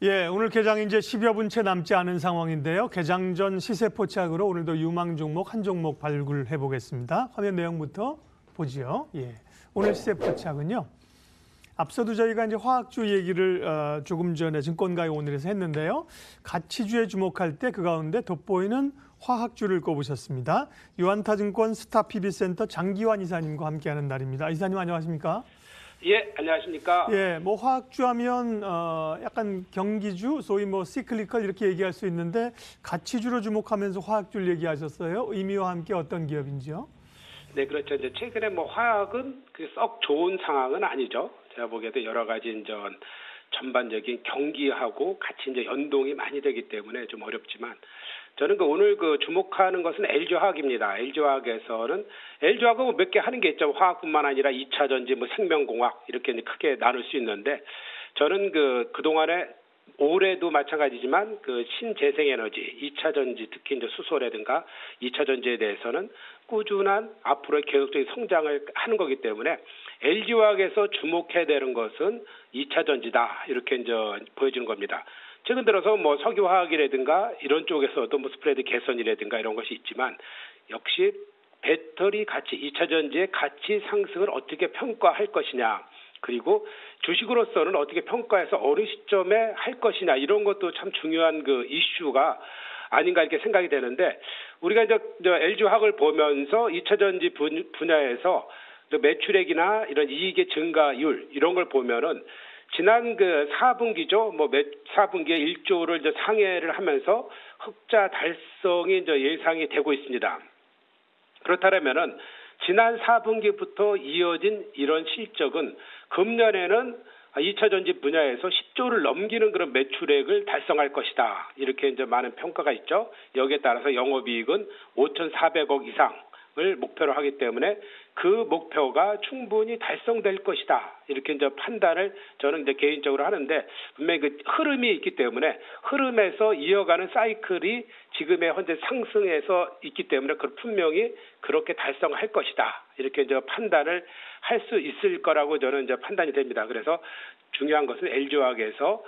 예, 오늘 개장이 이제 10여 분 채 남지 않은 상황인데요. 개장 전 시세 포착으로 오늘도 유망 종목 한 종목 발굴해 보겠습니다. 화면 내용부터 보지요. 예, 오늘 시세 포착은요. 앞서도 저희가 이제 화학주 얘기를 조금 전에 증권가의 오늘에서 했는데요. 가치주에 주목할 때 그 가운데 돋보이는 화학주를 꼽으셨습니다. 유한타증권 스타PB센터 장기환 이사님과 함께하는 날입니다. 이사님 안녕하십니까? 예, 안녕하십니까? 예, 뭐 화학주 하면 약간 경기주, 소위 뭐 시클리컬 이렇게 얘기할 수 있는데 가치주로 주목하면서 화학주를 얘기하셨어요. 의미와 함께 어떤 기업인지요? 네, 그렇죠. 이제 최근에 뭐 화학은 썩 좋은 상황은 아니죠. 제가 보기에도 여러 가지 이제 전반적인 경기하고 같이 이제 연동이 많이 되기 때문에 좀 어렵지만 저는 오늘 주목하는 것은 LG화학입니다. LG화학에서는 LG화학은 몇 개 하는 게 있죠. 화학뿐만 아니라 2차 전지, 뭐 생명공학 이렇게 이제 크게 나눌 수 있는데 저는 그동안에 올해도 마찬가지지만 신재생에너지, 2차 전지 특히 이제 수소라든가 2차 전지에 대해서는 꾸준한 앞으로의 계속적인 성장을 하는 거기 때문에 LG화학에서 주목해야 되는 것은 2차 전지다 이렇게 이제 보여지는 겁니다. 최근 들어서 뭐 석유화학이라든가 이런 쪽에서도 뭐 스프레드 개선이라든가 이런 것이 있지만 역시 배터리 가치, 2차 전지의 가치 상승을 어떻게 평가할 것이냐. 그리고 주식으로서는 어떻게 평가해서 어느 시점에 할 것이냐 이런 것도 참 중요한 이슈가 아닌가 이렇게 생각이 되는데 우리가 이제 LG화학을 보면서 2차 전지 분야에서 매출액이나 이런 이익의 증가율 이런 걸 보면은 지난 4분기죠. 뭐 4분기에 1조를 이제 상회를 하면서 흑자 달성이 이제 예상이 되고 있습니다. 그렇다면은 지난 4분기부터 이어진 이런 실적은 금년에는 2차 전지 분야에서 10조를 넘기는 그런 매출액을 달성할 것이다. 이렇게 이제 많은 평가가 있죠. 여기에 따라서 영업이익은 5,400억 이상을 목표로 하기 때문에 그 목표가 충분히 달성될 것이다. 이렇게 이제 판단을 저는 이제 개인적으로 하는데 분명히 흐름이 있기 때문에 흐름에서 이어가는 사이클이 지금의 현재 상승에서 있기 때문에 분명히 그렇게 달성할 것이다. 이렇게 이제 판단을 할 수 있을 거라고 저는 이제 판단이 됩니다. 그래서 중요한 것은 LG화학에서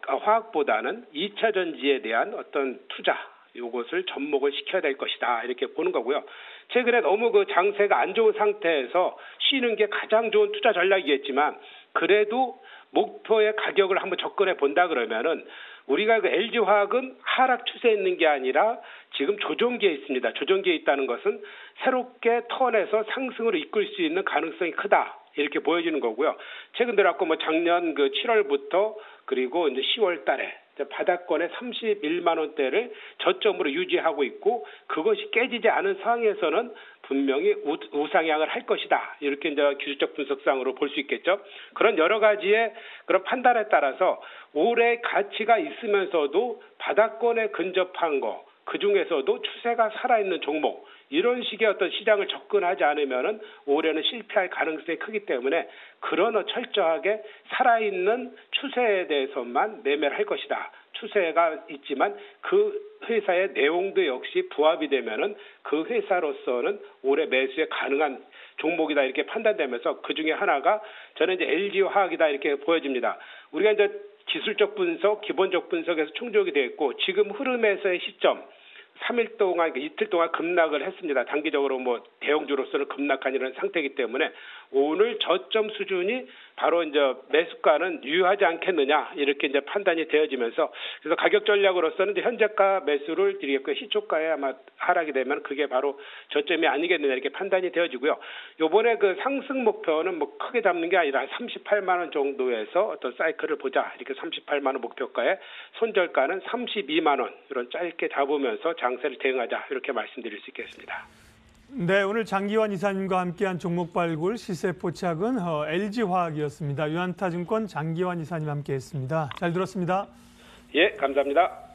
화학보다는 2차 전지에 대한 어떤 투자 이것을 접목을 시켜야 될 것이다. 이렇게 보는 거고요. 최근에 너무 장세가 안 좋은 상태에서 쉬는 게 가장 좋은 투자 전략이겠지만 그래도 목표의 가격을 한번 접근해 본다 그러면은 우리가 LG화학은 하락 추세에 있는 게 아니라 지금 조정기에 있습니다. 조정기에 있다는 것은 새롭게 턴에서 상승으로 이끌 수 있는 가능성이 크다. 이렇게 보여지는 거고요. 최근 들어왔고 뭐 작년 7월부터 그리고 이제 10월 달에 바닥권에 31만 원대를 저점으로 유지하고 있고 그것이 깨지지 않은 상황에서는 분명히 우상향을 할 것이다. 이렇게 이제 기술적 분석상으로 볼 수 있겠죠. 그런 여러 가지의 그런 판단에 따라서 올해 가치가 있으면서도 바닥권에 근접한 거, 그 중에서도 추세가 살아있는 종목, 이런 식의 어떤 시장을 접근하지 않으면은 올해는 실패할 가능성이 크기 때문에 그런 철저하게 살아있는 추세에 대해서만 매매를 할 것이다. 추세가 있지만 그 회사의 내용도 역시 부합이 되면은 그 회사로서는 올해 매수에 가능한 종목이다 이렇게 판단되면서 그 중에 하나가 저는 이제 LG화학이다 이렇게 보여집니다. 우리가 이제 기술적 분석, 기본적 분석에서 충족이 되어 있고 지금 흐름에서의 시점 3일 동안, 이틀 동안 급락을 했습니다. 단기적으로 뭐 대형주로서는 급락한 이런 상태이기 때문에 오늘 저점 수준이 바로 이제 매수가는 유효하지 않겠느냐 이렇게 이제 판단이 되어지면서 그래서 가격 전략으로서는 이제 현재가 매수를 드리겠고요. 시초가에 아마 하락이 되면 그게 바로 저점이 아니겠느냐 이렇게 판단이 되어지고요. 요번에 상승 목표는 뭐 크게 잡는 게 아니라 38만 원 정도에서 어떤 사이클을 보자 이렇게 38만 원 목표가에 손절가는 32만 원 이런 짧게 잡으면서 장세를 대응하자 이렇게 말씀드릴 수 있겠습니다. 네, 오늘 장기환 이사님과 함께한 종목 발굴 시세 포착은 LG화학이었습니다. 유한타증권 장기환 이사님 함께했습니다. 잘 들었습니다. 예, 감사합니다.